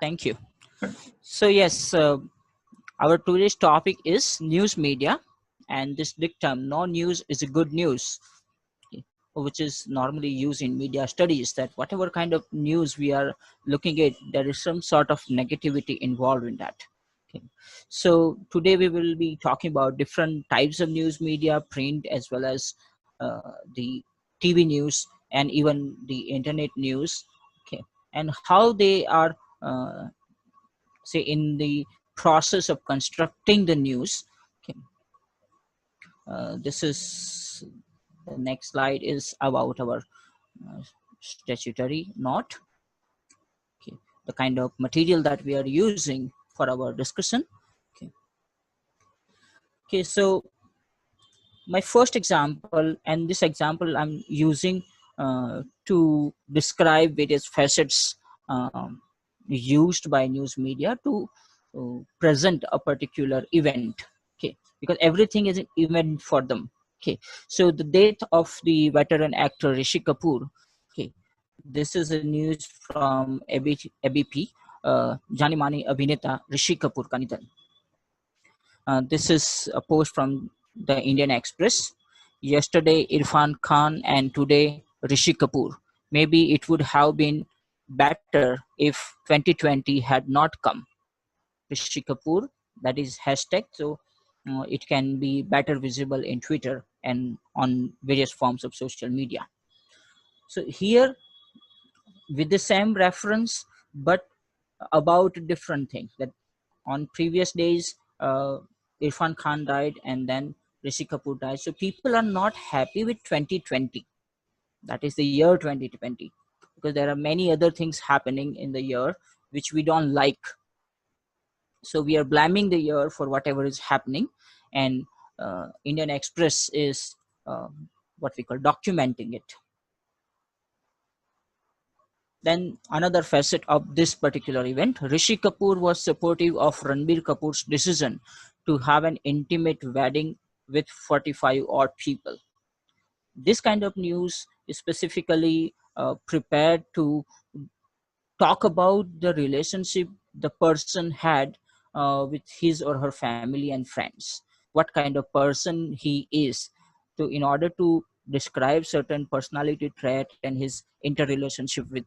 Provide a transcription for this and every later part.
Thank you. So yes, our today's topic is news media, and this big term, no news is a good news, okay, which is normally used in media studies. That whatever kind of news we are looking at, there is some sort of negativity involved in that. Okay. So today we will be talking about different types of news media, print as well as the TV news and even the internet news. Okay, and how they are. Say in the process of constructing the news. Okay. This is the next slide is about our uh, statutory note. Okay. The kind of material that we are using for our discussion. Okay. Okay, so my first example, and this example I'm using to describe various facets um, used by news media to present a particular event. Okay, because everything is an event for them. Okay, so the death of the veteran actor Rishi Kapoor. Okay, this is a news from ABP. Jani Mani Abhineta Rishi Kapoor ka nidan. This is a post from the Indian Express. Yesterday, Irfan Khan, and today, Rishi Kapoor. Maybe it would have been better if 2020 had not come. Rishi Kapoor, that is hashtag. So it can be better visible in Twitter and on various forms of social media. So here, with the same reference, but about different things. That on previous days, Irfan Khan died, and then Rishi Kapoor died. So people are not happy with 2020. That is the year 2020, because there are many other things happening in the year which we don't like. So we are blaming the year for whatever is happening, and Indian Express is what we call documenting it. Then another facet of this particular event, Rishi Kapoor was supportive of Ranbir Kapoor's decision to have an intimate wedding with 45 odd people. This kind of news is specifically prepared to talk about the relationship the person had with his or her family and friends, what kind of person he is, to in order to describe certain personality trait and his interrelationship with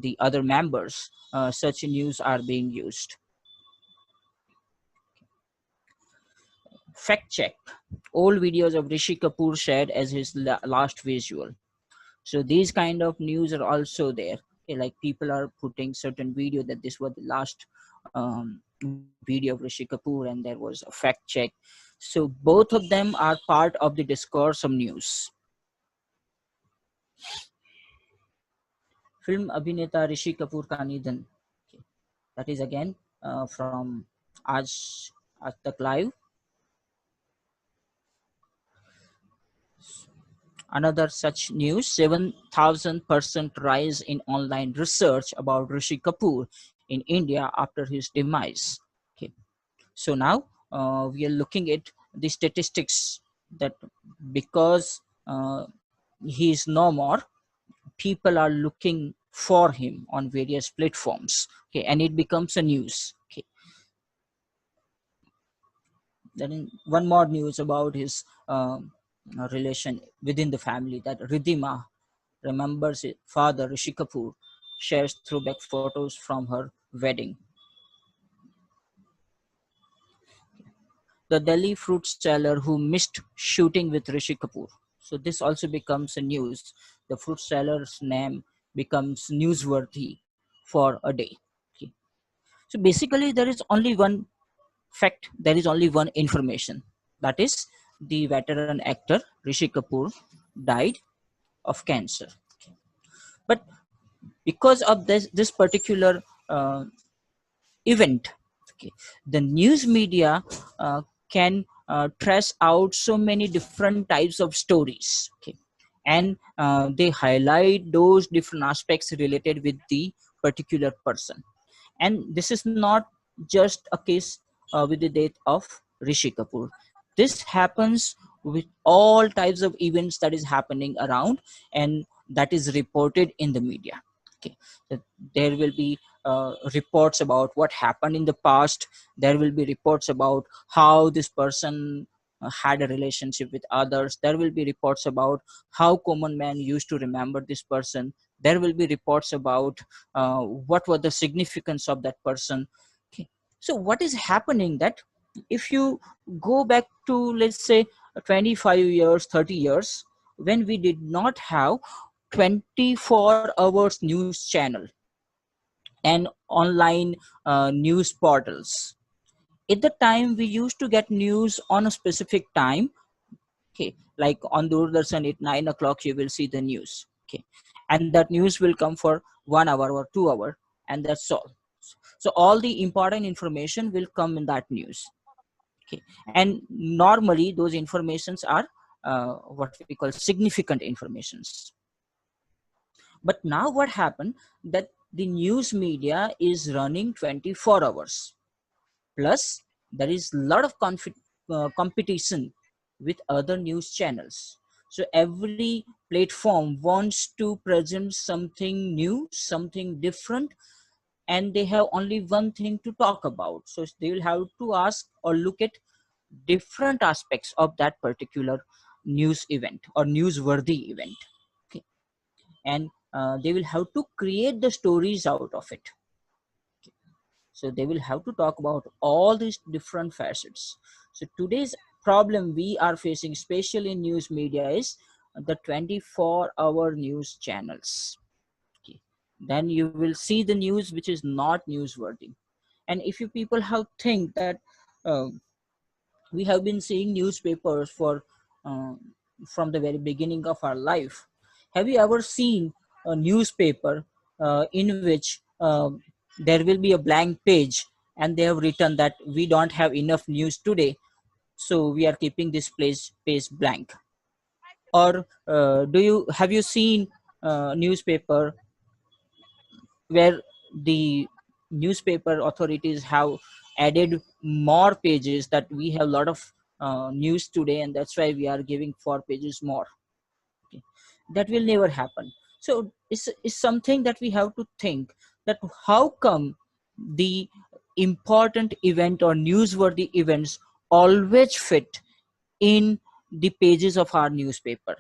the other members. Such news are being used. Fact check: old videos of Rishi Kapoor shared as his last visual. So these kind of news are also there. Okay, like people are putting certain video that this was the last video of Rishi Kapoor, and there was a fact check. So both of them are part of the discourse of news. Film Abhineta Rishi Kapoor Ka Nidan. Okay. That is again from Aaj Tak Live. Another such news: 7,000% rise in online research about Rishi Kapoor in India after his demise. Okay. So now we are looking at the statistics that because he is no more, people are looking for him on various platforms. Okay, and it becomes a news. Okay. Then one more news about his relation within the family, that Ridhima remembers his father Rishi Kapoor, shares throwback photos from her wedding. The Delhi fruit seller who missed shooting with Rishi Kapoor. So this also becomes a news. The fruit seller's name becomes newsworthy for a day. Okay. So basically, there is only one fact, there is only one information. That is, the veteran actor Rishi Kapoor died of cancer. But because of this particular event, okay, the news media can trace out so many different types of stories. Okay, and they highlight those different aspects related with the particular person. And this is not just a case with the death of Rishi Kapoor. This happens with all types of events that is happening around, and that is reported in the media. Okay, so there will be reports about what happened in the past. There will be reports about how this person had a relationship with others. There will be reports about how common man used to remember this person. There will be reports about what was the significance of that person. Okay. So what is happening that if you go back to, let's say, 25 years, 30 years, when we did not have 24 hours news channel and online news portals. At the time, we used to get news on a specific time. Okay, like on Doordarshan at 9 o'clock, you will see the news. Okay, and that news will come for 1 hour or 2 hour, and that's all. So all the important information will come in that news. Okay, and normally those informations are what we call significant informations. But now what happened that the news media is running 24 hours. Plus, there is a lot of competition with other news channels. So every platform wants to present something new, something different, and they have only one thing to talk about. So they will have to ask or look at different aspects of that particular news event or newsworthy event. Okay. And they will have to create the stories out of it. So they will have to talk about all these different facets. So today's problem we are facing, especially in news media, is the 24-hour news channels. Okay. Then you will see the news which is not newsworthy. And if you people have think that um, we have been seeing newspapers for uh, from the very beginning of our life. Have you ever seen a newspaper in which there will be a blank page and they have written that we don't have enough news today, so we are keeping this page blank? Or do you have you seen newspaper where the newspaper authorities have added more pages that we have a lot of news today and that's why we are giving 4 pages more? Okay. That will never happen. So it's something that we have to think that how come the important event or newsworthy events always fit in the pages of our newspaper.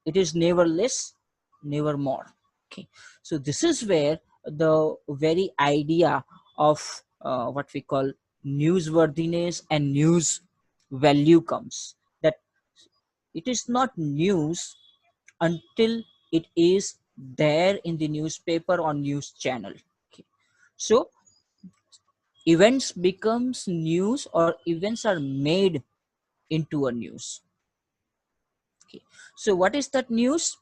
It is never less, never more. Okay. So this is where the very idea of what we call newsworthiness and news value comes, that it is not news until it is there in the newspaper or news channel. Okay. So events becomes news or events are made into a news. Okay. So what is that news?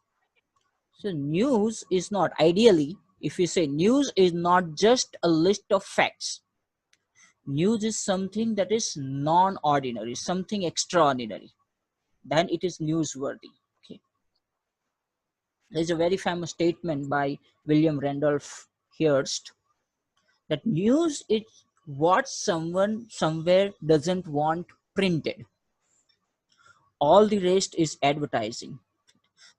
So news is not, ideally, if we say news is not just a list of facts. News is something that is non-ordinary, something extraordinary. Then it is newsworthy. Okay. There's a very famous statement by William Randolph Hearst that news is what someone somewhere doesn't want printed. All the rest is advertising.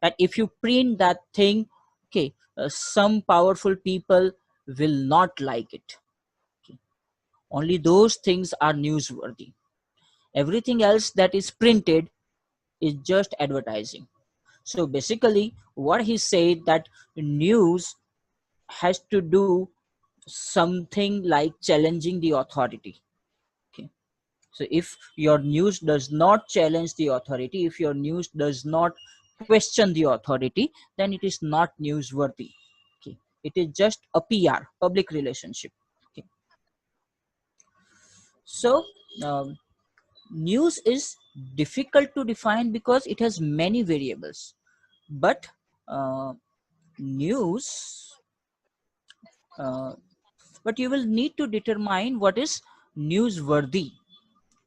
That if you print that thing, okay, some powerful people will not like it. Okay. Only those things are newsworthy. Everything else that is printed is just advertising. So basically what he said that news has to do something like challenging the authority. Okay. So if your news does not challenge the authority, if your news does not question the authority, then it is not newsworthy. Okay. It is just a PR, public relationship. Okay. So news is difficult to define because it has many variables. But uh, news, uh, but you will need to determine what is newsworthy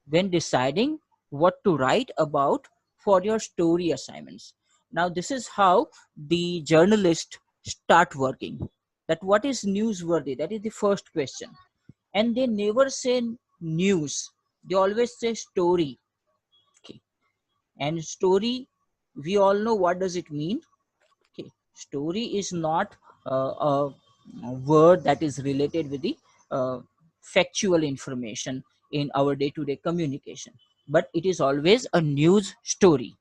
when deciding what to write about for your story assignments. Now, this is how the journalists start working. That what is newsworthy? That is the first question. And they never say news, they always say story. Okay. And story, we all know what does it mean. Okay. Story is not a word that is related with the uh, factual information in our day-to-day communication, but it is always a news story.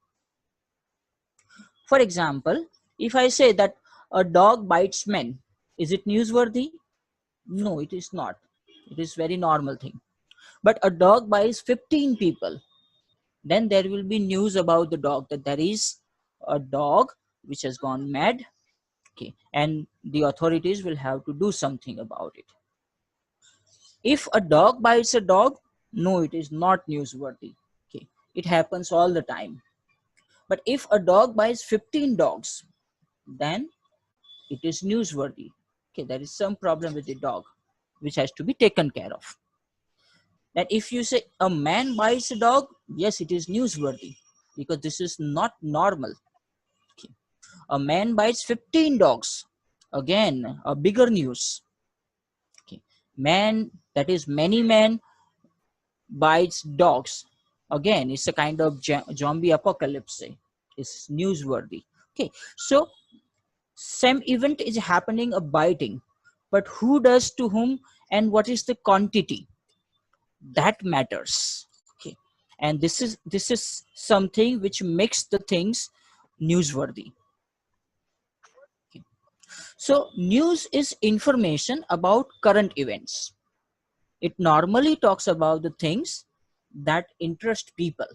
For example, if I say that a dog bites men, is it newsworthy? No, it is not. It is very normal thing. But a dog bites 15 people, then there will be news about the dog, that there is a dog which has gone mad. Okay, and the authorities will have to do something about it. If a dog bites a dog, no, it is not newsworthy. Okay, it happens all the time. But if a dog bites 15 dogs, then it is newsworthy. Okay, there is some problem with the dog which has to be taken care of. That if you say a man bites a dog, yes, it is newsworthy, because this is not normal. Okay. A man bites 15 dogs, again a bigger news. Okay. Man, that is many men bites dogs, again it's a kind of zombie apocalypse. It's newsworthy. Okay, so same event is happening, a biting, but who does to whom and what is the quantity, that matters. Okay, and this is something which makes the things newsworthy. Okay. So news is information about current events. It normally talks about the things that interest people.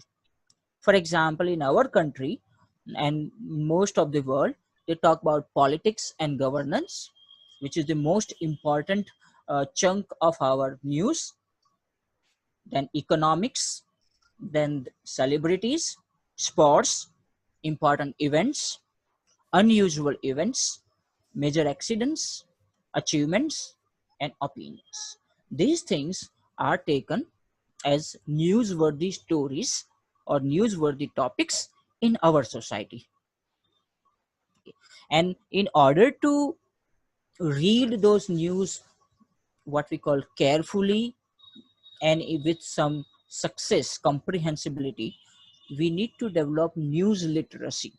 For example, in our country and most of the world, they talk about politics and governance, which is the most important chunk of our news. Then economics, then celebrities, sports, important events, unusual events, major accidents, achievements, and opinions. These things are taken as newsworthy stories or newsworthy topics in our society. And in order to read those news, what we call carefully and with some success, comprehensibility, we need to develop news literacy.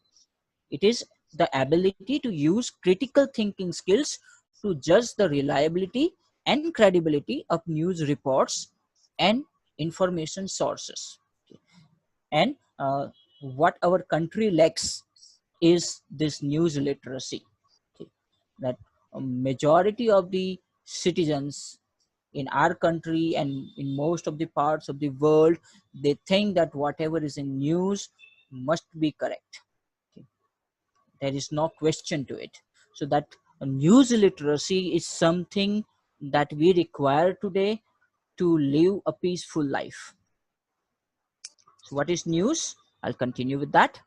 It is the ability to use critical thinking skills to judge the reliability and credibility of news reports and information sources. And what our country lacks is this news literacy. Okay. That a majority of the citizens in our country and in most of the parts of the world, they think that whatever is in news must be correct. Okay. There is no question to it. So that news literacy is something that we require today to live a peaceful life. So what is news? I'll continue with that.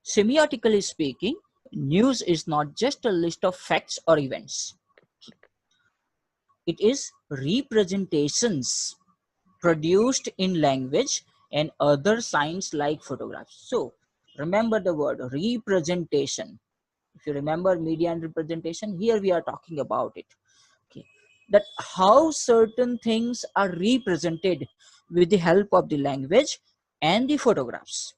Semiotically speaking, news is not just a list of facts or events. It is representations produced in language and other signs like photographs. So remember the word representation. If you remember media and representation, here we are talking about it. Okay. That how certain things are represented with the help of the language and the photographs.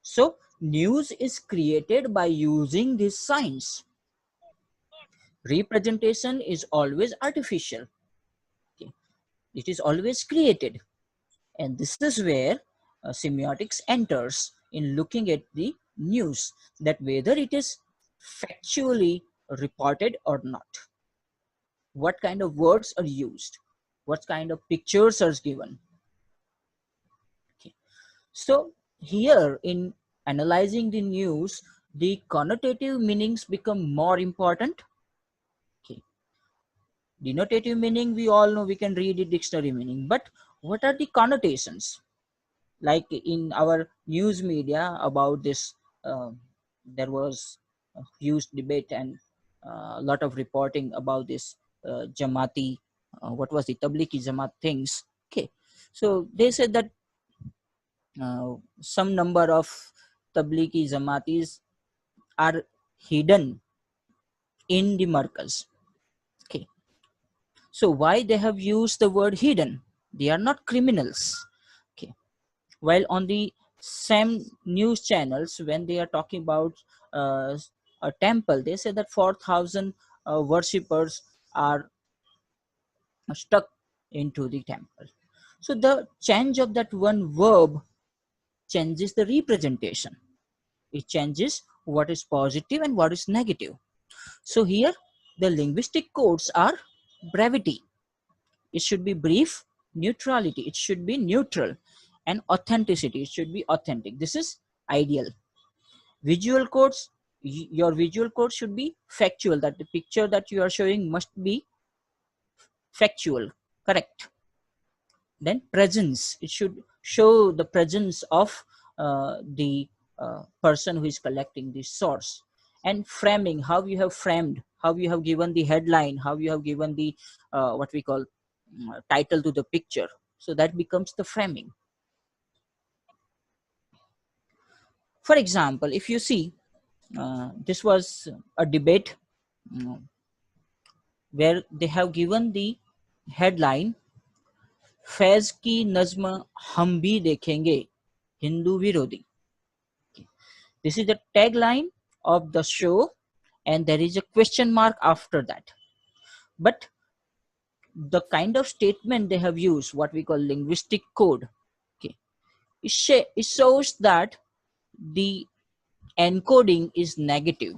So news is created by using these signs. Representation is always artificial. Okay. It is always created. And this is where semiotics enters in looking at the news, that whether it is factually reported or not. What kind of words are used? What kind of pictures are given? Okay. So here in analyzing the news, the connotative meanings become more important. Okay. Denotative meaning, we all know, we can read the dictionary meaning, but what are the connotations? Like in our news media about this, uh, there was a huge debate and a lot of reporting about this Jamati, what was the Tablighi Jamaat things. Okay, so they said that some number of Tablighi Jamatis are hidden in the markaz. Okay, so why they have used the word hidden? They are not criminals. Okay, while on the same news channels, when they are talking about uh, a temple, they say that 4,000 worshippers are stuck into the temple. So the change of that one verb changes the representation. It changes what is positive and what is negative. So here the linguistic codes are brevity. It should be brief, neutrality. It should be neutral, and authenticity. It should be authentic. This is ideal. Visual codes, your visual code should be factual, that the picture that you are showing must be factual, correct. Then presence, it should show the presence of the person who is collecting the source. And framing, how you have framed, how you have given the headline, how you have given the what we call title to the picture. So that becomes the framing. For example, if you see, this was a debate uh, where they have given the headline, Faiz की नज्म हम भी देखेंगे हिंदू विरोधी. This is the tagline of the show, and there is a question mark after that. But the kind of statement they have used, what we call linguistic code, okay, it shows that the encoding is negative,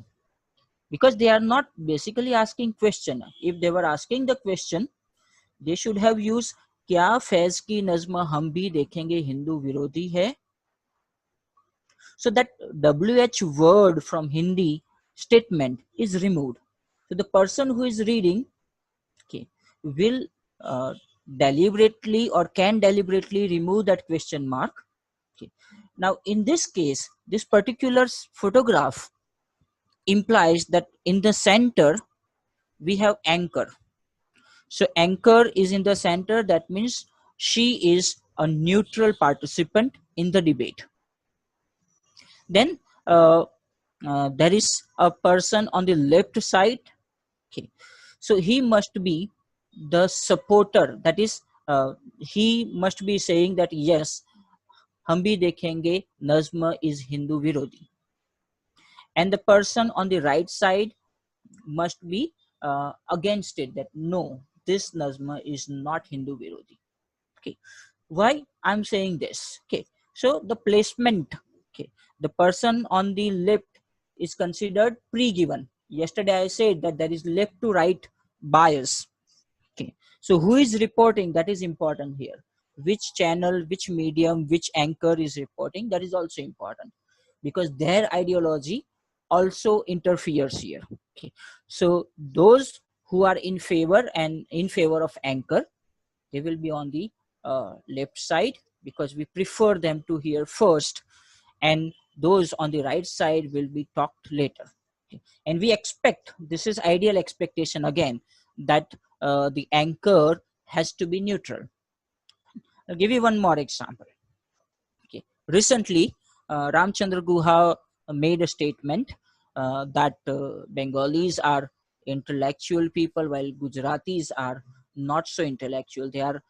because they are not basically asking question. If they were asking the question, they should have used क्या फैज की नज्म हम भी देखेंगे हिंदू विरोधी है. So that WH word from Hindi statement is removed. So the person who is reading, okay, will deliberately or can deliberately remove that question mark. Okay. Now in this case, this particular photograph implies that in the center we have anchor. So anchor is in the center. That means she is a neutral participant in the debate. Then there is a person on the left side. Okay, so he must be the supporter. That is, he must be saying that yes, हम भी देखेंगे नज्म is Hindu विरोधी. And the person on the right side must be against it, that no, this Nazma is not Hindu Virodi. Okay, why I'm saying this? Okay, so the placement, okay, the person on the left is considered pre-given. Yesterday I said that there is left to right bias. Okay, so who is reporting, that is important here. Which channel, which medium, which anchor is reporting, that is also important, because their ideology also interferes here. Okay, so those who are in favor and in favor of anchor, they will be on the left side, because we prefer them to hear first, and those on the right side will be talked later. Okay. And we expect, this is ideal expectation again, that the anchor has to be neutral. I'll give you one more example. Okay. Recently, Ramchandra Guha made a statement that Bengalis are intellectual people, while Gujaratis are not so intellectual. They are,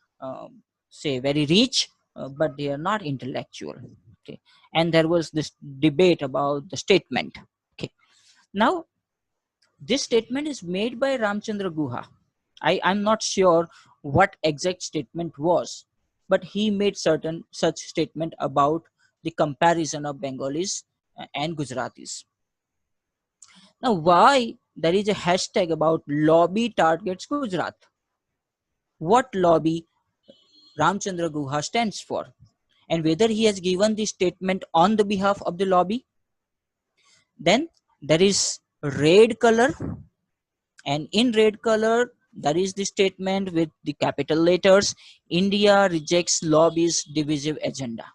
say, very rich, but they are not intellectual. Okay. And there was this debate about the statement. Okay. Now, this statement is made by Ramchandra Guha. I'm not sure what exact statement was, but he made certain such statement about the comparison of Bengalis and Gujaratis. Now, why there is a hashtag about lobby targets Gujarat? What lobby Ramchandra Guha stands for, and whether he has given the statement on the behalf of the lobby? Then there is red color, and in red color there is the statement with the capital letters, India rejects lobby's divisive agenda.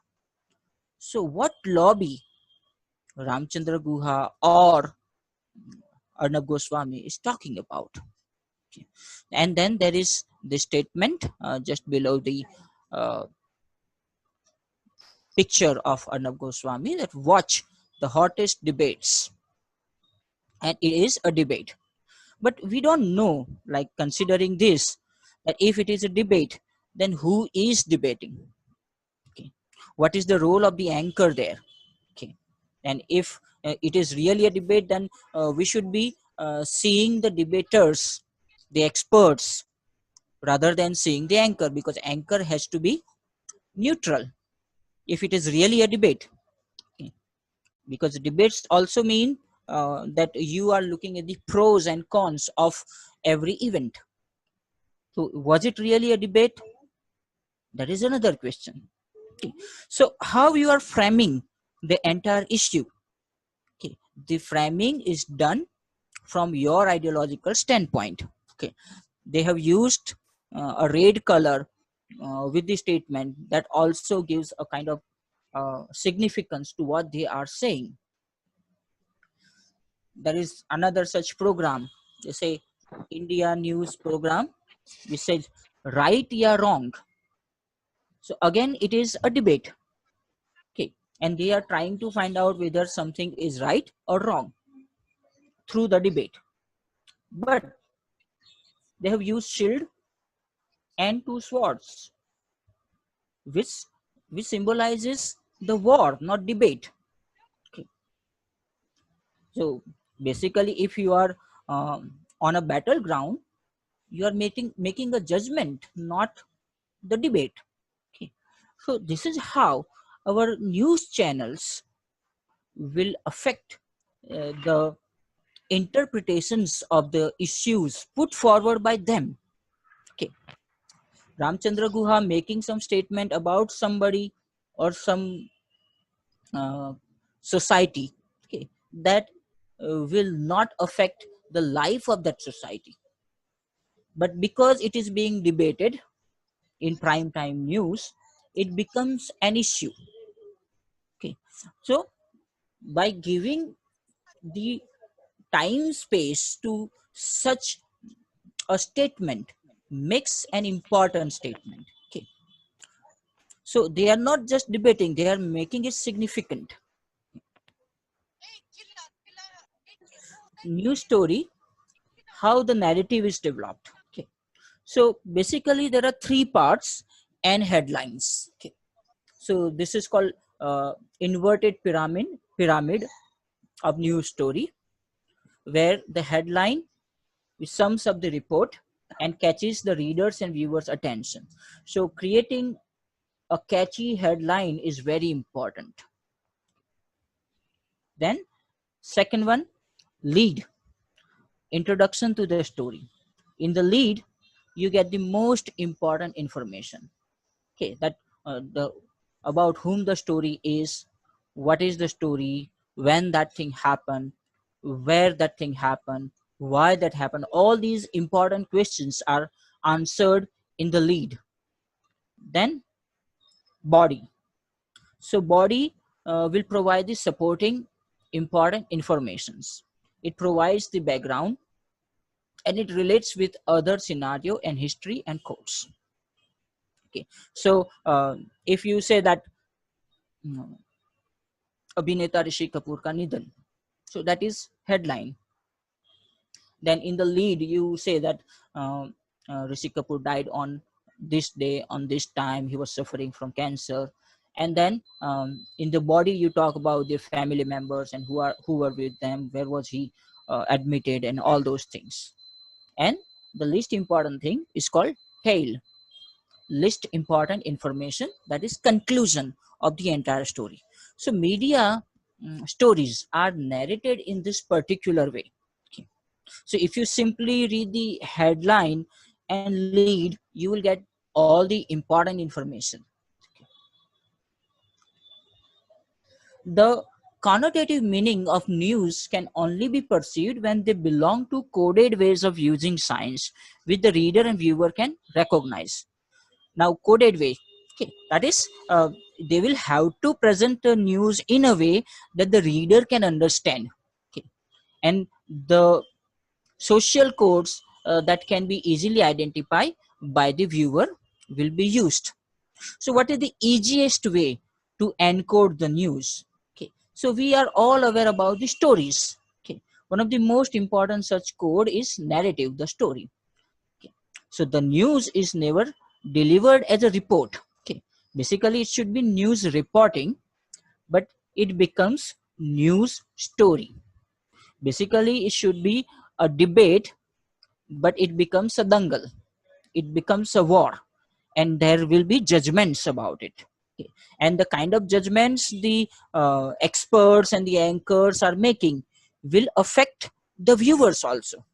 So what lobby Ramchandra Guha or Arnab Goswami is talking about? Okay. And then there is the statement just below the uh, picture of Arnab Goswami, that watch the hottest debates. And it is a debate, but we don't know, like, considering this, that if it is a debate, then who is debating? Okay, what is the role of the anchor there? Okay, and if it is really a debate, then we should be seeing the debaters, the experts, rather than seeing the anchor, because anchor has to be neutral if it is really a debate. Okay. Because debates also mean that you are looking at the pros and cons of every event. So was it really a debate? That is another question. Okay. So how you are framing the entire issue? Okay. The framing is done from your ideological standpoint. Okay. They have used a red color with the statement that also gives a kind of significance to what they are saying. There is another such program, they say India news program, which says right or wrong. So again, it is a debate. Okay. And they are trying to find out whether something is right or wrong through the debate. But they have used shield and two swords, which which symbolizes the war, not debate. Okay. So basically, if you are on a battleground, you are making a judgment, not the debate. Okay. So this is how our news channels will affect the interpretations of the issues put forward by them. Okay. Ramchandra Guha making some statement about somebody or some uh, society, okay, that will not affect the life of that society, but because it is being debated in prime time news, it becomes an issue. Okay. So by giving the time space to such a statement makes an important statement. Okay. So they are not just debating, they are making it significant. News story, how the narrative is developed. Okay. So basically there are three parts and headlines. Okay. So this is called inverted pyramid of news story, where the headline sums up the report and catches the readers and viewers attention. So creating a catchy headline is very important. Then second one, lead, introduction to the story. In the lead, you get the most important information. Okay, that the about whom the story is, what is the story, when that thing happened, where that thing happened, why that happened. All these important questions are answered in the lead. Then body. So body will provide the supporting important informations. It provides the background and it relates with other scenario and history and quotes. Okay. So if you say that अभिनेता ऋषि कपूर का निधन, so that is headline. Then in the lead you say that Rishi Kapoor died on this day, on this time, he was suffering from cancer. And then in the body you talk about their family members and who were with them, where was he admitted, and all those things. And the least important thing is called tail, list important information, that is conclusion of the entire story. So media stories are narrated in this particular way. Okay. So if you simply read the headline and lead, you will get all the important information. The connotative meaning of news can only be perceived when they belong to coded ways of using science, which the reader and viewer can recognize. Now, coded way, okay, that is, they will have to present the news in a way that the reader can understand. Okay. And the social codes that can be easily identified by the viewer will be used. So what is the easiest way to encode the news? Okay. So we are all aware about the stories. Okay. One of the most important such code is narrative, the story. Okay. So the news is never delivered as a report. Okay. Basically it should be news reporting, but it becomes news story. Basically it should be a debate, but it becomes a dangle, it becomes a war, and there will be judgments about it. Okay. And the kind of judgments the experts and the anchors are making will affect the viewers also,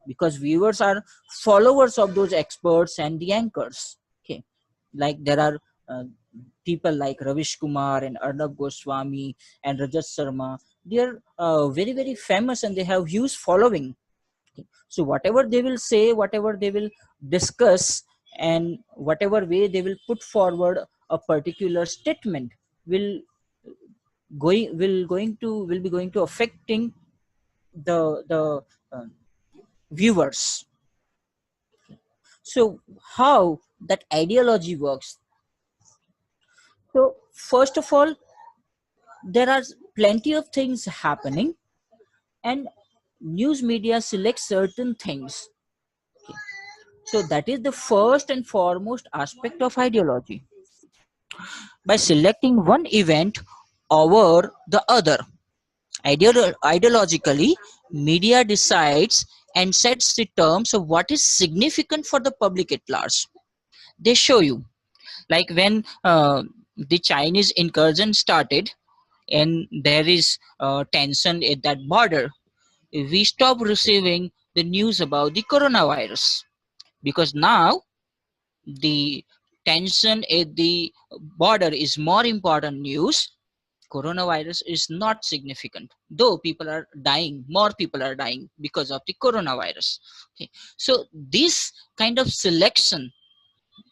because viewers are followers of those experts and the anchors. Okay. Like there are uh, people like Ravish Kumar and Arnab Goswami and Rajat Sharma. They are very very famous and they have huge following. Okay. So whatever they will say, whatever they will discuss, and whatever way they will put forward a particular statement will will be going to affecting the uh, viewers. So how that ideology works? So first of all, there are plenty of things happening, and news media selects certain things. So that is the first and foremost aspect of ideology. By selecting one event over the other, ideologically, media decides and sets the terms of what is significant for the public at large. They show you, like when the Chinese incursion started and there is tension at that border, we stop receiving the news about the coronavirus, because now the tension at the border is more important news. Coronavirus is not significant, though people are dying, more people are dying because of the coronavirus. Okay. So this kind of selection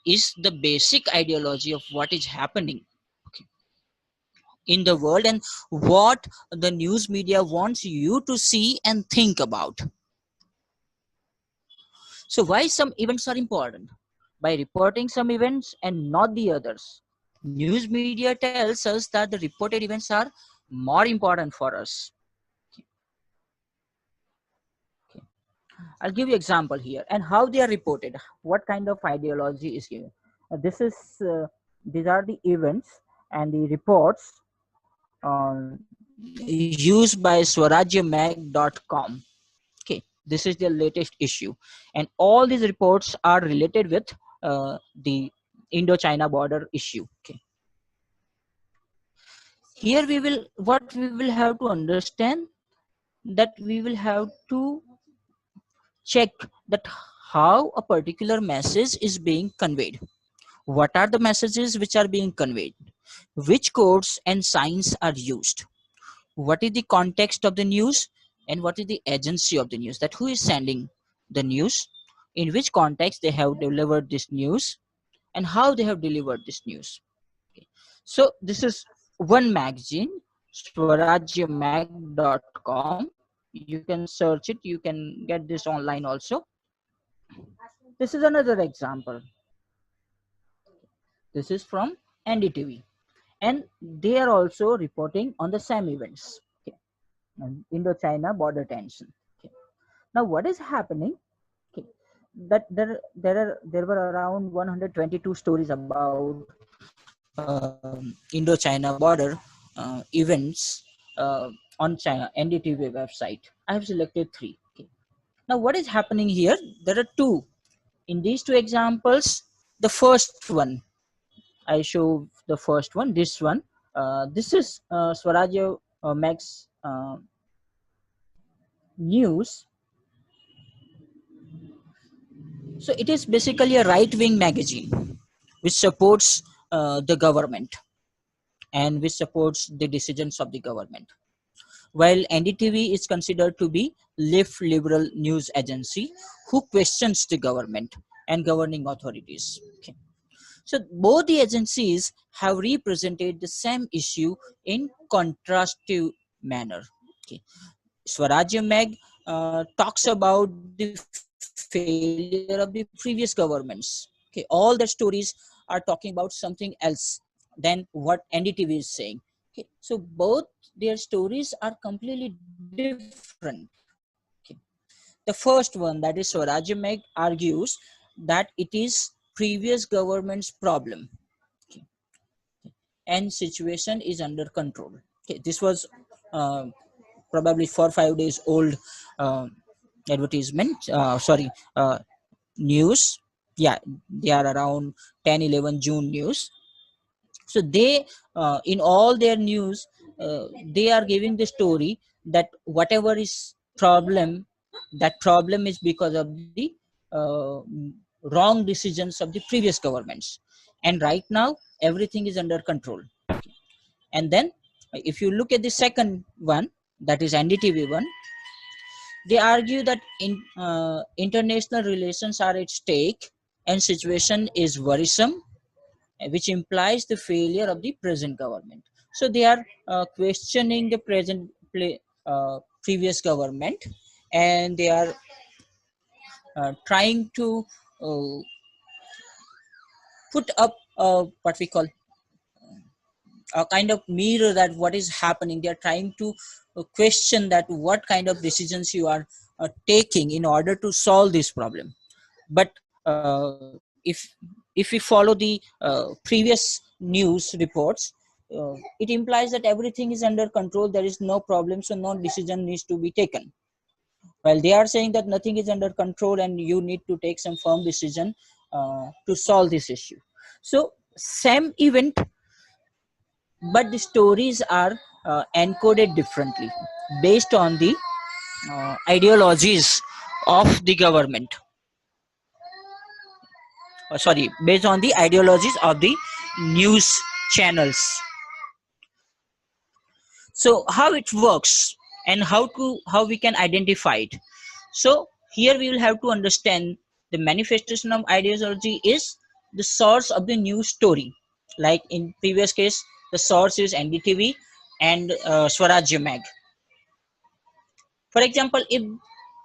is the basic ideology of what is happening, okay, in the world, and what the news media wants you to see and think about. So why some events are important? By reporting some events and not the others. News media tells us that the reported events are more important for us. Okay. I'll give you example here and how they are reported. What kind of ideology is here? This is these are the events and the reports used by swarajyamag.com. Okay, this is the latest issue, and all these reports are related with the Indo-China border issue. Okay, here we will what we will have to understand, that we will have to check that how a particular message is being conveyed. What are the messages which are being conveyed? Which codes and signs are used? What is the context of the news, and what is the agency of the news, that who is sending the news, in which context they have delivered this news, and how they have delivered this news. Okay. So this is one magazine, swarajyamag.com. You can search it, you can get this online also. This is another example. This is from NDTV, and they are also reporting on the same events. Okay. Indo-China border tension. Okay. Now, what is happening? Okay. That there were around 122 stories about Indo-China border events on China NDTV website. I have selected three. Okay. Now, what is happening here? There are two. In these two examples, the first one I show the first one. This one. This is Swarajya Max News. So it is basically a right-wing magazine which supports the government and which supports the decisions of the government. While NDTV is considered to be left liberal news agency who questions the government and governing authorities. Okay. So both the agencies have represented the same issue in contrastive manner. Okay. Swarajya Mag talks about the failure of the previous governments. Okay, all their stories are talking about something else than what NDTV is saying. Okay, so both their stories are completely different. Okay. The first one, that is Swarajya Mag, argues that it is previous government's problem. Okay, and situation is under control. Okay, this was uh, probably 4 or 5 days old uh, advertisement, sorry, news. Yeah, they are around 10-11 June news. So they, in all their news, they are giving the story that whatever is problem, that problem is because of the wrong decisions of the previous governments, and right now everything is under control. And then if you look at the second one, that is NDTV one, they argue that international relations are at stake and situation is worrisome, which implies the failure of the present government. So they are questioning the previous government, and they are trying to uh, put up what we call a kind of mirror that what is happening. They are trying to question that what kind of decisions you are taking in order to solve this problem. But if we follow the previous news reports, it implies that everything is under control, there is no problem, so no decision needs to be taken, while they are saying that nothing is under control and you need to take some firm decision to solve this issue. So same event, but the stories are encoded differently based on the ideologies of the government, sorry, based on the ideologies of the news channels. So how it works and how we can identify it. So here we will have to understand the manifestation of ideology is the source of the news story. Like in previous case, the source is NDTV and Swarajya Mag. For example, if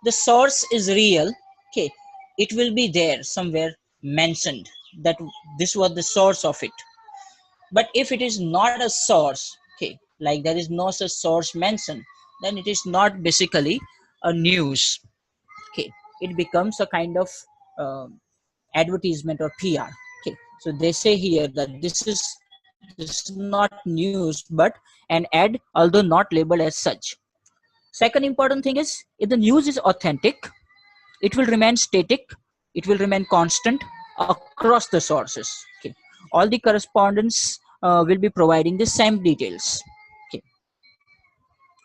the source is real, okay, it will be there somewhere mentioned that this was the source of it. But if it is not a source, okay, like there is no such source mentioned, then it is not basically a news. Okay, it becomes a kind of advertisement or PR. Okay, so they say here that this is not news but an ad, although not labeled as such. Second important thing is, if the news is authentic, it will remain static, it will remain constant across the sources. Okay, all the correspondents will be providing the same details. Okay,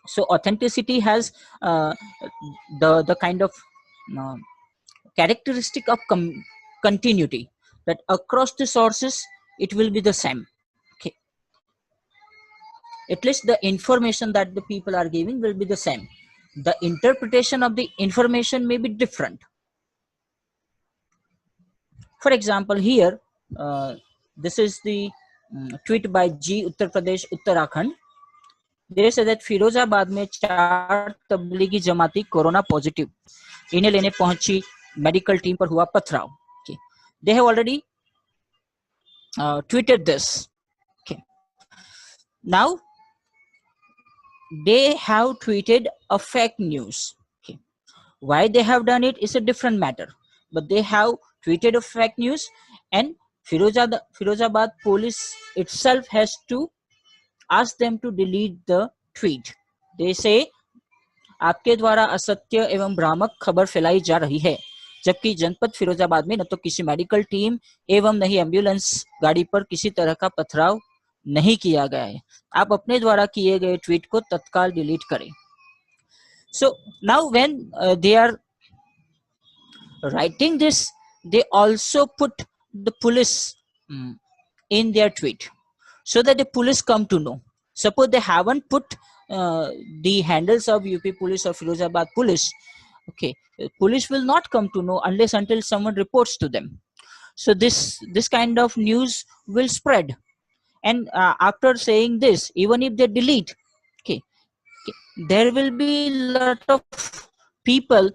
so authenticity has the kind of uh, characteristic of continuity, that across the sources it will be the same. Okay, at least the information that the people are giving will be the same. The interpretation of the information may be different. For example, here, this is the tweet by G Uttar Pradesh Uttarakhand. They say that Firozabad में 4 तबलीगी जमाती corona positive, इन्हें लेने पहुंची medical team पर हुआ पथराव. Okay. They have already tweeted this. Okay. Now they have tweeted a fake news. Okay. Why they have done it is a different matter, but they have tweeted a fake news, and Firozabad police itself has to ask them to delete the tweet. They say आपके द्वारा असत्य एवं भ्रामक खबर फैलाई जा रही है, जबकि जनपद फिरोजाबाद में न तो किसी मेडिकल टीम एवं न ही एम्बुलेंस गाड़ी पर किसी तरह का पथराव नहीं किया गया है. आप अपने द्वारा किए गए ट्वीट को तत्काल डिलीट करें. So now when they are writing this, they also put the police in their tweet so that the police come to know. Suppose they haven't put the handles of UP police or Firozabad police, okay, police will not come to know unless until someone reports to them. So this kind of news will spread. And after saying this, even if they delete, okay, there will be a lot of people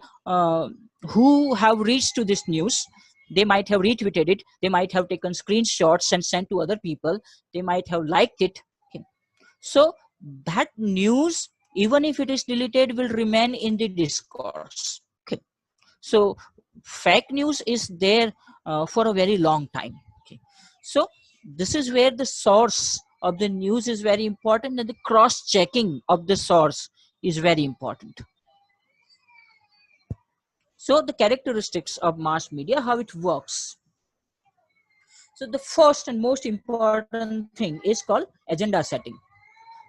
who have reached to this news. They might have retweeted it, they might have taken screenshots and sent to other people, they might have liked it. Okay. So that news, even if it is deleted, will remain in the discourse. Okay. So fake news is there for a very long time. Okay. So this is where the source of the news is very important, and the cross checking of the source is very important. So the characteristics of mass media, how it works. So the first and most important thing is called agenda setting.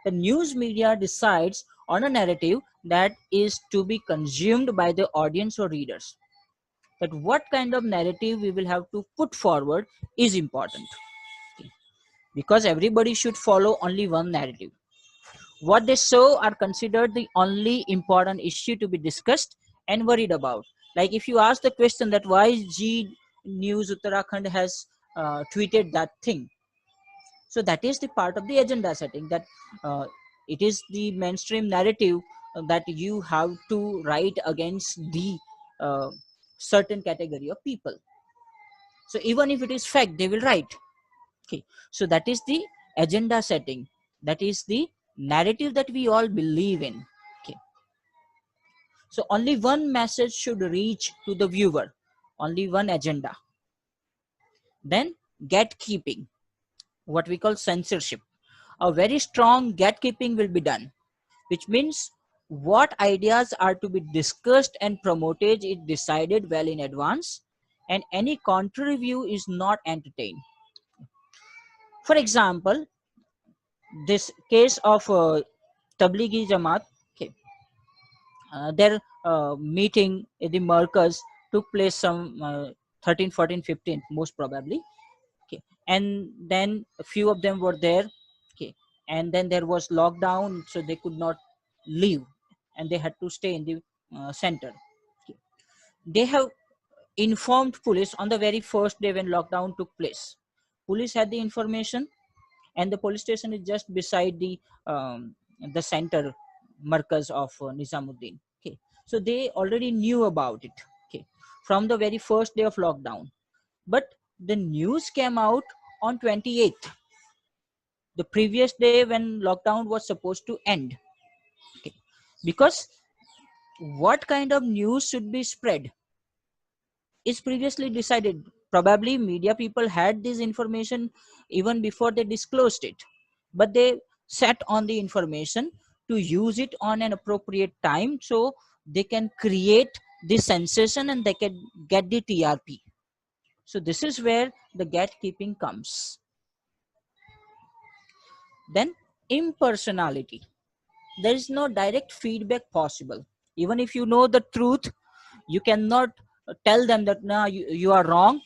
The news media decides on a narrative that is to be consumed by the audience or readers. That what kind of narrative we will have to put forward is important. Okay. Because everybody should follow only one narrative. What they show are considered the only important issue to be discussed and worried about. Like if you ask the question that why G News Uttarakhand has tweeted that thing, so that is the part of the agenda setting, that uh, it is the mainstream narrative that you have to write against the uh, certain category of people. So even if it is fact, they will write. Okay, so that is the agenda setting, that is the narrative that we all believe in. Okay, so only one message should reach to the viewer, only one agenda. Then gatekeeping, what we call censorship. A very strong gatekeeping will be done, which means what ideas are to be discussed and promoted is decided well in advance, and any contrary view is not entertained. For example, this case of Tablighi Jamaat, okay, their meeting in the Markaz took place some 13, 14, 15, most probably. Okay, and then a few of them were there. Okay, and then there was lockdown, so they could not leave, and they had to stay in the center. Okay. They have informed police on the very first day when lockdown took place. Police had the information, and the police station is just beside the center markaz of Nizamuddin. Okay, so they already knew about it. Okay, from the very first day of lockdown, but the news came out on 28th, the previous day when lockdown was supposed to end. Okay, because what kind of news should be spread is previously decided. Probably media people had this information even before they disclosed it, but they sat on the information to use it on an appropriate time, so they can create this sensation and they can get the TRP. So this is where the gatekeeping comes. Then impersonality. There is no direct feedback possible. Even if you know the truth, you cannot tell them that no, you are wrong.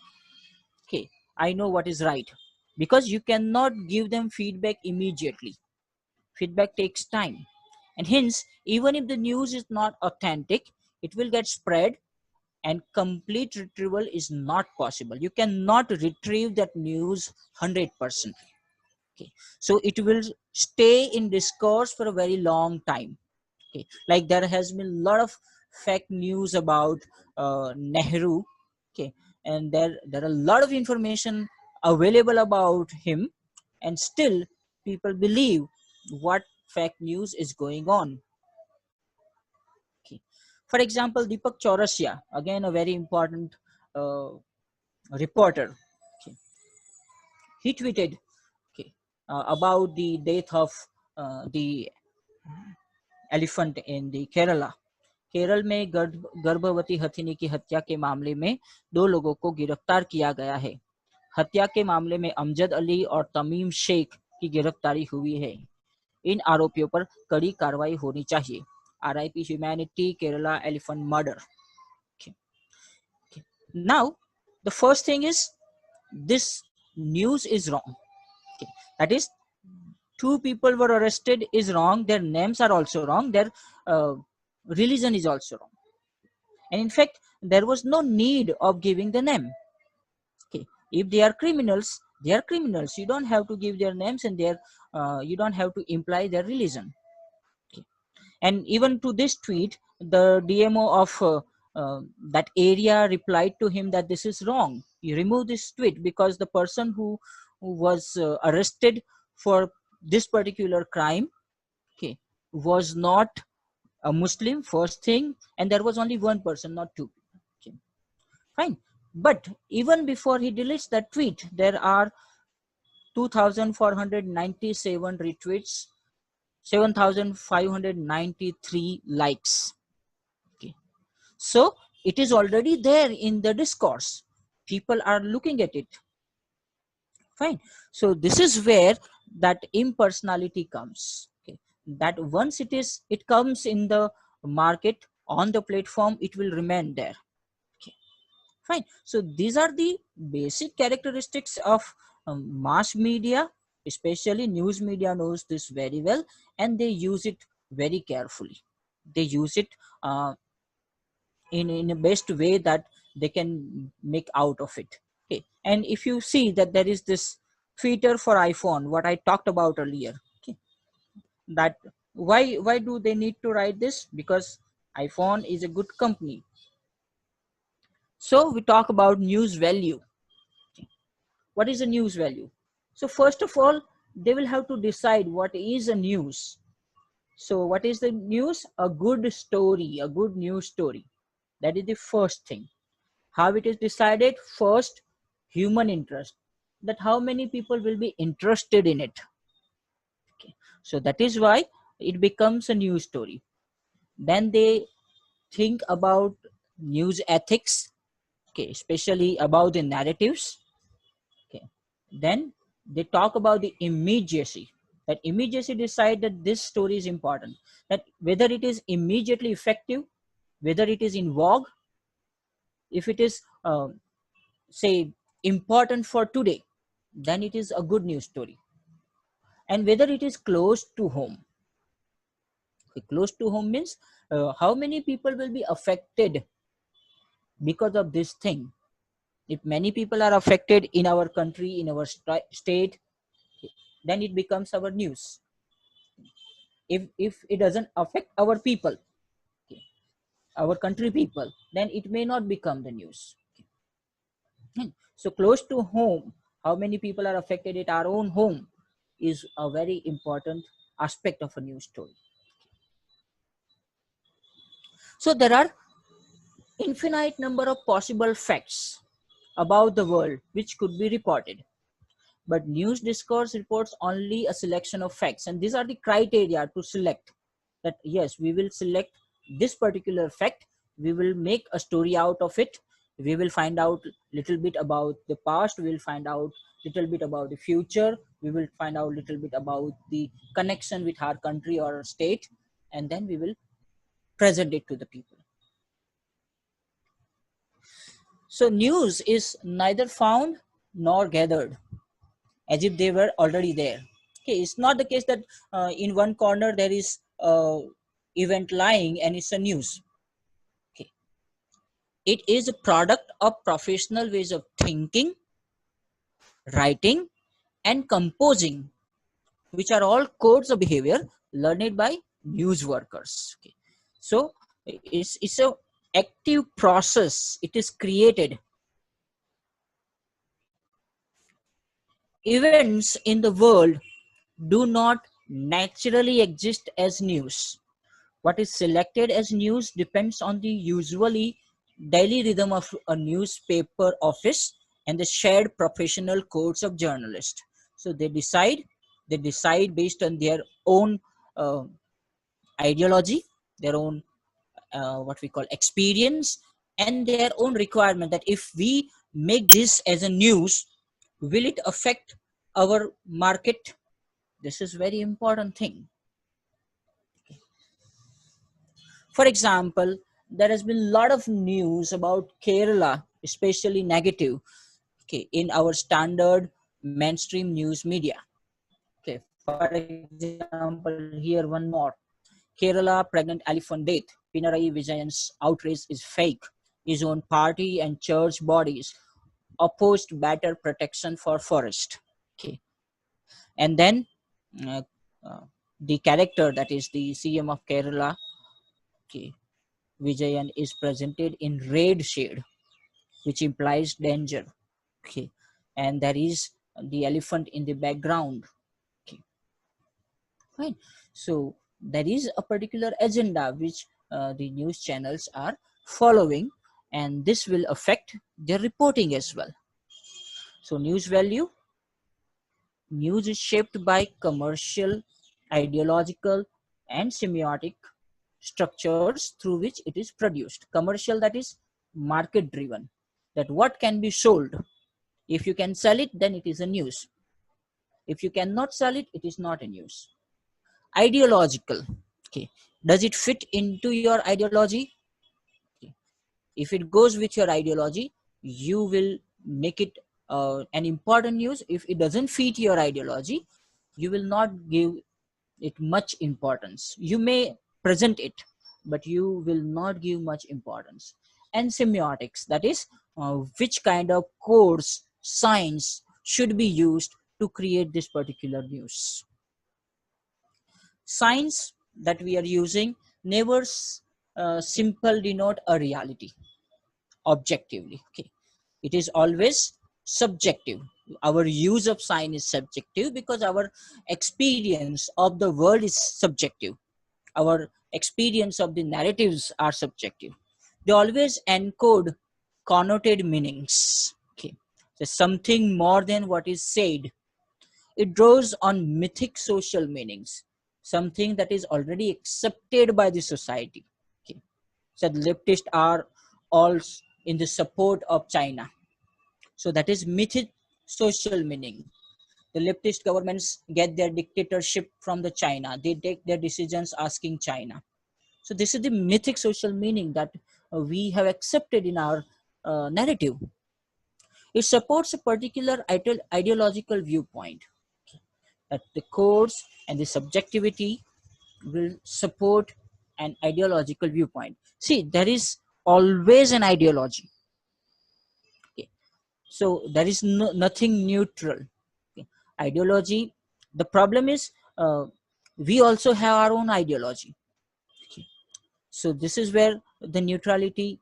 Okay, I know what is right, because you cannot give them feedback immediately. Feedback takes time, and hence even if the news is not authentic, it will get spread, and complete retrieval is not possible. You cannot retrieve that news 100%. Okay, so it will stay in discourse for a very long time. Okay, like there has been a lot of fake news about Nehru. Okay, and there are a lot of information available about him, and still people believe what fake news is going on. Okay, for example, Deepak Chaurasia, again a very important uh, reporter. Okay, he tweeted, okay, about the death of the elephant in the Kerala. Kerala में गर्भवती हथिनी की हत्या के मामले में 2 लोगों को गिरफ्तार किया गया है। हत्या के मामले में अमजद अली और तमीम शेख की गिरफ्तारी हुई है। इन आरोपियों पर कड़ी कार्रवाई होनी चाहिए। RIP Humanity, Kerala elephant murder. Okay. Okay. Now, the first thing is this news is wrong. Okay. That is, 2 people were arrested is wrong. Their names are also wrong. Their uh, religion is also wrong. And in fact, there was no need of giving the name. Okay, if they are criminals, they are criminals. You don't have to give their names, and you don't have to imply their religion. Okay. And even to this tweet, the DMO of that area replied to him that this is wrong. You remove this tweet, because the person who was arrested for this particular crime, okay, was not a Muslim, first thing, and there was only one person, not 2. Okay. Fine. But even before he deletes that tweet, there are 2,497 retweets, 7,593 likes. Okay. So it is already there in the discourse. People are looking at it. Fine. So this is where that impersonality comes. Okay. That once it comes in the market, on the platform, it will remain there. Okay. Fine. So these are the basic characteristics of mass media, especially news media knows this very well, and they use it very carefully. They use it in a best way that they can make out of it. Okay. And if you see that there is this feature for iPhone, what I talked about earlier, okay, that why do they need to write this? Because iPhone is a good company. So we talk about news value. What is a news value? So first of all, they will have to decide what is a news. So what is the news? A good story, a good news story. That is the first thing. How it is decided? First, human interest. That how many people will be interested in it. Okay. So that is why it becomes a news story. Then they think about news ethics, okay, especially about the narratives. Okay. Then they talk about the immediacy. That immediacy decide that this story is important. That whether it is immediately effective, whether it is in vogue, if it is say important for today, then it is a good news story. And whether it is close to home. Close to home means how many people will be affected because of this thing. If many people are affected in our country, in our state, then it becomes our news. If it doesn't affect our people, okay, our country people, then it may not become the news. So close to home, how many people are affected at our own home is a very important aspect of a news story. So there are infinite number of possible facts about the world which could be reported, but news discourse reports only a selection of facts, and these are the criteria to select that yes, we will select this particular fact, we will make a story out of it, we will find out little bit about the past, we will find out little bit about the future, we will find out little bit about the connection with our country or state, and then we will present it to the people. So news is neither found nor gathered as if they were already there. Okay, it's not the case that in one corner there is event lying and it's a news. Okay, it is a product of professional ways of thinking, writing, and composing, which are all codes of behavior learned by news workers. Okay, so it's a active process. It is created. Events in the world do not naturally exist as news. What is selected as news depends on the usually daily rhythm of a newspaper office and the shared professional codes of journalists. So they decide based on their own uh, ideology, their own what we call experience, and their own requirement that if we make this as a news, will it affect our market? This is very important thing. For example, there has been a lot of news about Kerala, especially negative, okay, in our standard mainstream news media. Okay, for example, here one more. Kerala pregnant elephant death. Pinarayi Vijayan's outrage is fake. His own party and church bodies opposed better protection for forest. Okay, and then uh, uh, the character that is the CM of Kerala, okay, Vijayan is presented in red shade, which implies danger. Okay, and there is the elephant in the background. Okay, fine. So there is a particular agenda which the news channels are following, and this will affect their reporting as well. So news value. News is shaped by commercial, ideological, and semiotic structures through which it is produced. Commercial, that is market driven, that what can be sold. If you can sell it, then it is a news. If you cannot sell it, it is not a news. Ideological. Okay. Does it fit into your ideology? Okay. If it goes with your ideology, you will make it an important news. If it doesn't fit your ideology, you will not give it much importance. You may present it, but you will not give much importance. And semiotics, that is, which kind of codes, signs should be used to create this particular news. Signs that we are using never simple denote a reality objectively. Okay, it is always subjective. Our use of sign is subjective because our experience of the world is subjective. Our experience of the narratives are subjective. They always encode connoted meanings. Okay, so something more than what is said. It draws on mythic social meanings, something that is already accepted by the society. Okay, so the leftists are all in the support of China. So that is mythic social meaning. The leftist governments get their dictatorship from the China. They take their decisions asking China. So this is the mythic social meaning that we have accepted in our narrative. It supports a particular ideological viewpoint, that the codes and the subjectivity will support an ideological viewpoint. See, there is always an ideology. Okay. So there is nothing neutral. Okay. Ideology. The problem is we also have our own ideology. Okay. So this is where the neutrality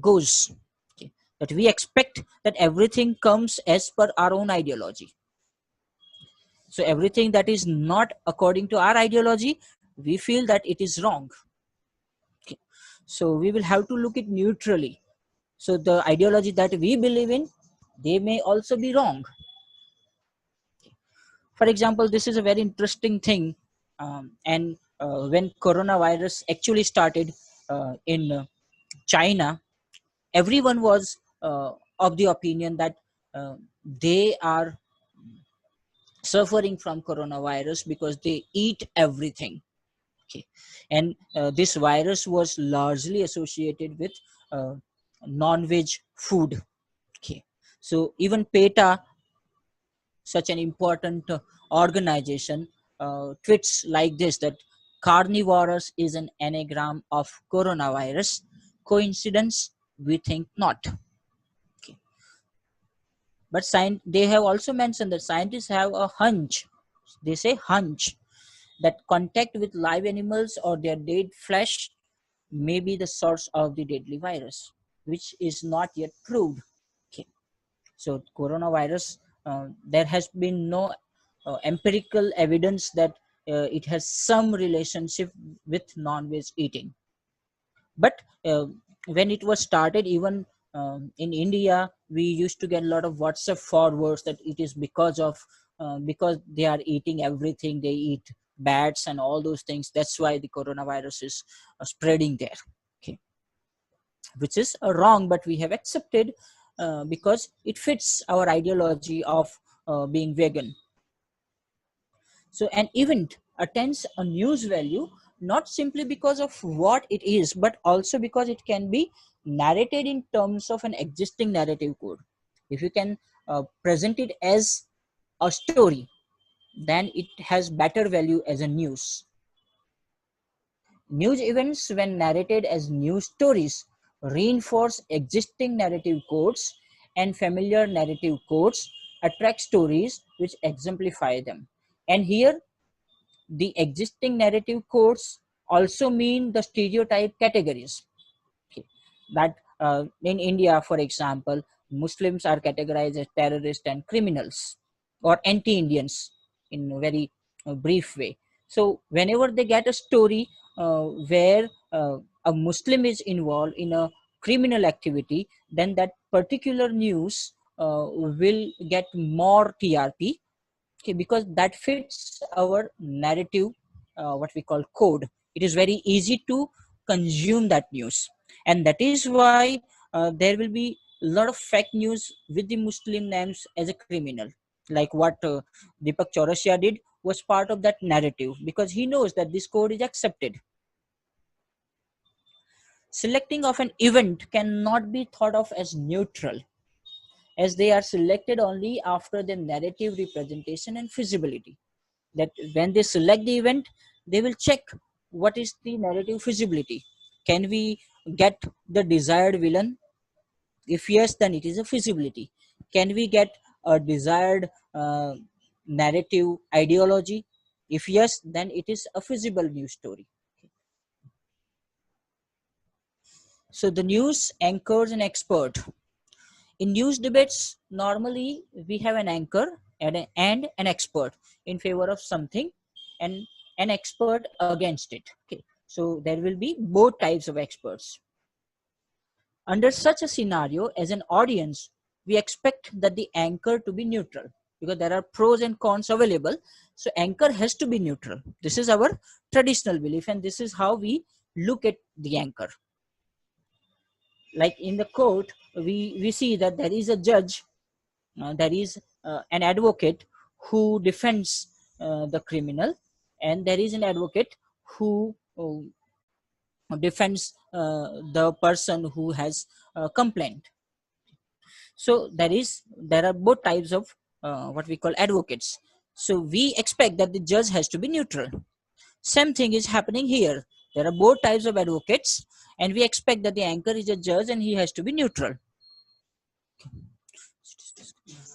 goes. Okay. That we expect that everything comes as per our own ideology. So everything that is not according to our ideology, we feel that it is wrong. Okay. So we will have to look it neutrally. So the ideology that we believe in, they may also be wrong. For example, this is a very interesting thing. And when coronavirus actually started in China, everyone was of the opinion that they are suffering from coronavirus because they eat everything. Okay. And this virus was largely associated with uh, non-veg food. Okay. So even PETA, such an important organization, tweets like this, that carnivorous is an anagram of coronavirus. Coincidence? We think not. Okay. But they have also mentioned that scientists have a hunch. They say hunch that contact with live animals or their dead flesh may be the source of the deadly virus, which is not yet proved. Okay. So coronavirus, there has been no empirical evidence that it has some relationship with non-veg eating. But when it was started, even in India, we used to get a lot of WhatsApp forwards that it is because they are eating everything. They eat bats and all those things. That's why the coronavirus is spreading there. Okay, which is wrong, but we have accepted because it fits our ideology of being vegan. So an event attains a news value not simply because of what it is, but also because it can be narrated in terms of an existing narrative code. If you can present it as a story, then it has better value as a news. News events, when narrated as news stories, reinforce existing narrative codes, and familiar narrative codes attract stories which exemplify them. And here, the existing narrative codes also mean the stereotype categories. Okay. That in India, for example, Muslims are categorized as terrorists and criminals, or anti-Indians in a very brief way. So whenever they get a story where a Muslim is involved in a criminal activity, then that particular news will get more TRP. Okay, because that fits our narrative, what we call code. It is very easy to consume that news, and that is why there will be a lot of fake news with the Muslim names as a criminal, like what Deepak Chaurasia did was part of that narrative because he knows that this code is accepted. Selecting of an event cannot be thought of as neutral, as they are selected only after the narrative representation and feasibility. That when they select the event, they will check what is the narrative feasibility. Can we get the desired villain? If yes, then it is a feasibility. Can we get a desired narrative ideology? If yes, then it is a feasible news story. So the news anchors an expert. In news debates, normally we have an anchor and an expert in favor of something and an expert against it. Okay. So there will be both types of experts. Under such a scenario, as an audience, we expect that the anchor to be neutral because there are pros and cons available. So anchor has to be neutral. This is our traditional belief, and this is how we look at the anchor. Like in the court, we see that there is a judge, there is an advocate who defends the criminal, and there is an advocate who defends the person who has complained. So there are both types of what we call advocates. So we expect that the judge has to be neutral. Same thing is happening here. There are both types of advocates, and we expect that the anchor is a judge and he has to be neutral.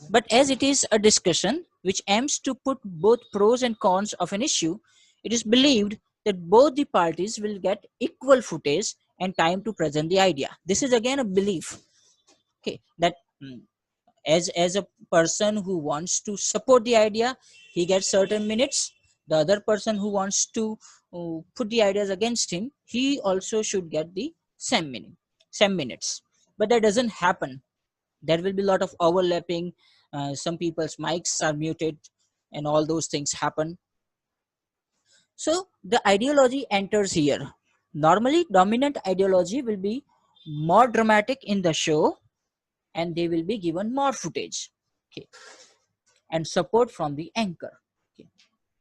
But as it is a discussion which aims to put both pros and cons of an issue, it is believed that both the parties will get equal footage and time to present the idea. This is again a belief, okay, that as a person who wants to support the idea, he gets certain minutes. The other person who wants to put the ideas against him, he also should get the same minutes. But that doesn't happen. There will be a lot of overlapping. Some people's mics are muted and all those things happen. So the ideology enters here. Normally dominant ideology will be more dramatic in the show, and they will be given more footage, okay, and support from the anchor, okay.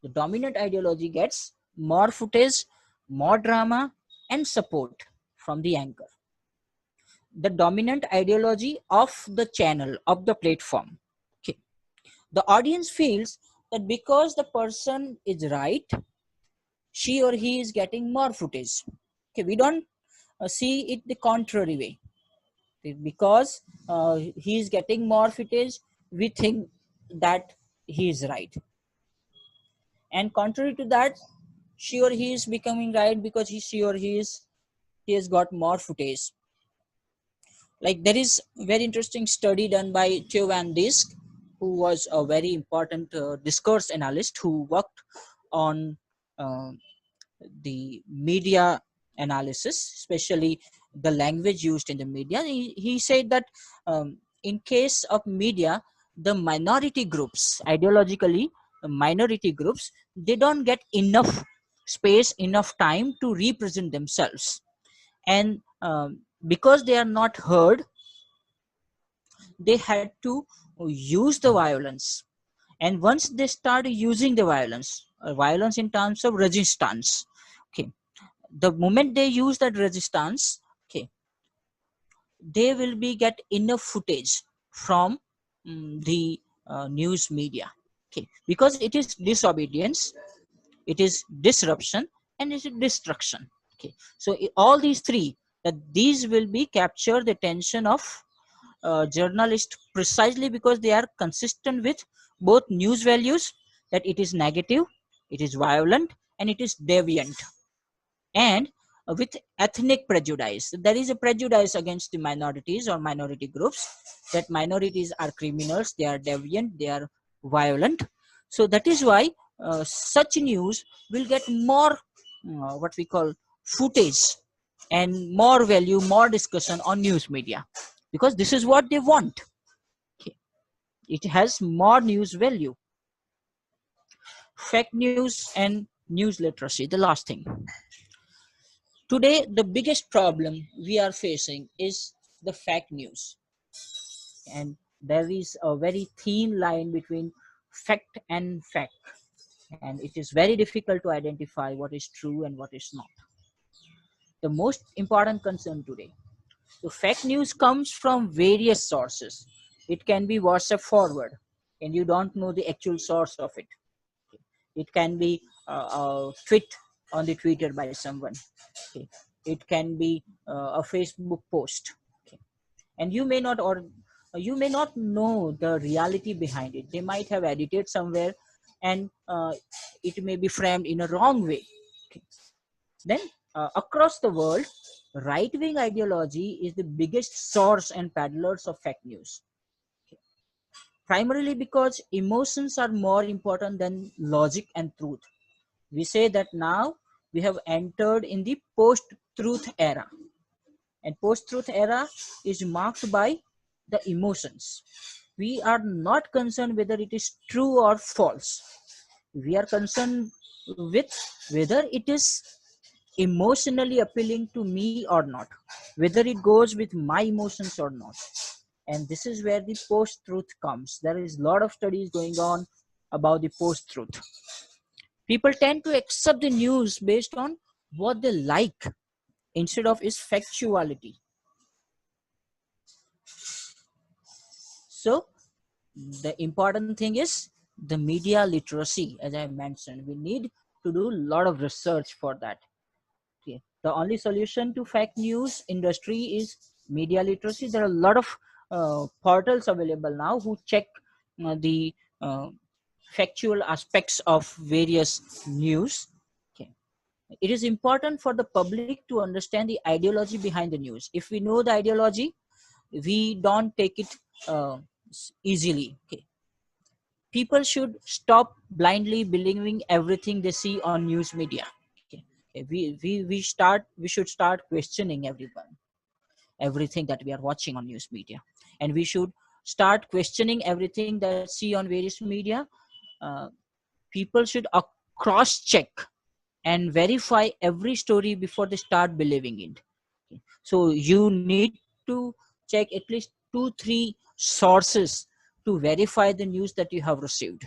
The dominant ideology gets more footage, more drama, and support from the anchor. The dominant ideology of the channel, of the platform, okay. The audience feels that because the person is right, she or he is getting more footage, okay. We don't see it the contrary way. Because he is getting more footage, we think that he is right, and contrary to that, she or he is becoming right because he has got more footage. Like there is very interesting study done by Theo Van Disk, who was a very important discourse analyst who worked on uh, the media analysis, especially the language used in the media. He said that in case of media, the minority groups, ideologically, the minority groups, they don't get enough space, enough time to represent themselves. And because they are not heard, they had to use the violence. And once they start using the violence in terms of resistance, okay, the moment they use that resistance, okay, they will be get enough footage from the news media, okay, because it is disobedience, it is disruption, and it is destruction, okay. So all these three, that these will be capture the attention of journalists precisely because they are consistent with both news values, that it is negative, it is violent, and it is deviant. And with ethnic prejudice, there is a prejudice against the minorities or minority groups, that minorities are criminals, they are deviant, they are violent. So that is why such news will get more what we call footage and more value, more discussion on news media, because this is what they want, okay. It has more news value. Fake news and news literacy, the last thing. Today, the biggest problem we are facing is the fake news. And there is a very thin line between fact and fact, and it is very difficult to identify what is true and what is not. The most important concern today, the fake news comes from various sources. It can be WhatsApp forward, and you don't know the actual source of it. It can be a tweet on the Twitter by someone. Okay. It can be a Facebook post. Okay. And you may not know the reality behind it. They might have edited somewhere, and it may be framed in a wrong way. Okay. Then across the world, right-wing ideology is the biggest source and peddlers of fake news, primarily because emotions are more important than logic and truth. We say that now we have entered in the post-truth era, and post-truth era is marked by the emotions. We are not concerned whether it is true or false. We are concerned with whether it is emotionally appealing to me or not, whether it goes with my emotions or not. And this is where the post-truth comes. There is a lot of studies going on about the post-truth. People tend to accept the news based on what they like instead of its factuality. So the important thing is the media literacy. As I mentioned, we need to do a lot of research for that. Okay. The only solution to fake news industry is media literacy. There are a lot of portals available now who check the uh, factual aspects of various news. Okay. It is important for the public to understand the ideology behind the news. If we know the ideology, we don't take it uh, easily. Okay. People should stop blindly believing everything they see on news media. Okay. Okay. We should start questioning everything that we are watching on news media, and we should start questioning everything that see on various media. uh, People should cross check and verify every story before they start believing it. Okay. So you need to check at least 2-3 sources to verify the news that you have received.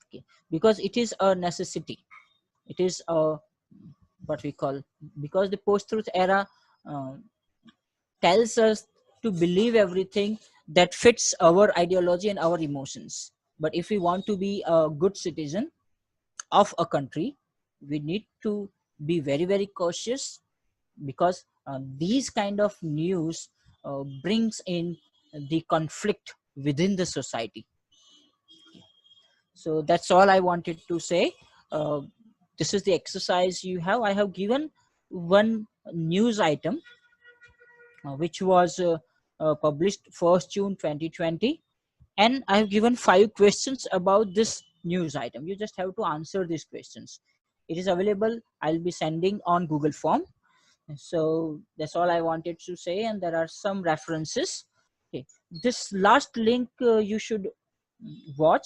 Okay. Because it is a necessity. It is a what we call, because the post-truth era uh, tells us to believe everything that fits our ideology and our emotions. But if we want to be a good citizen of a country, we need to be very, very cautious, because these kind of news brings in the conflict within the society. So that's all I wanted to say. uh, this is the exercise you have. I have given one news item which was published 1st June 2020, and I have given 5 questions about this news item. You just have to answer these questions. It is available. I'll be sending on Google Form. So that's all I wanted to say, and there are some references. Okay. This last link you should watch.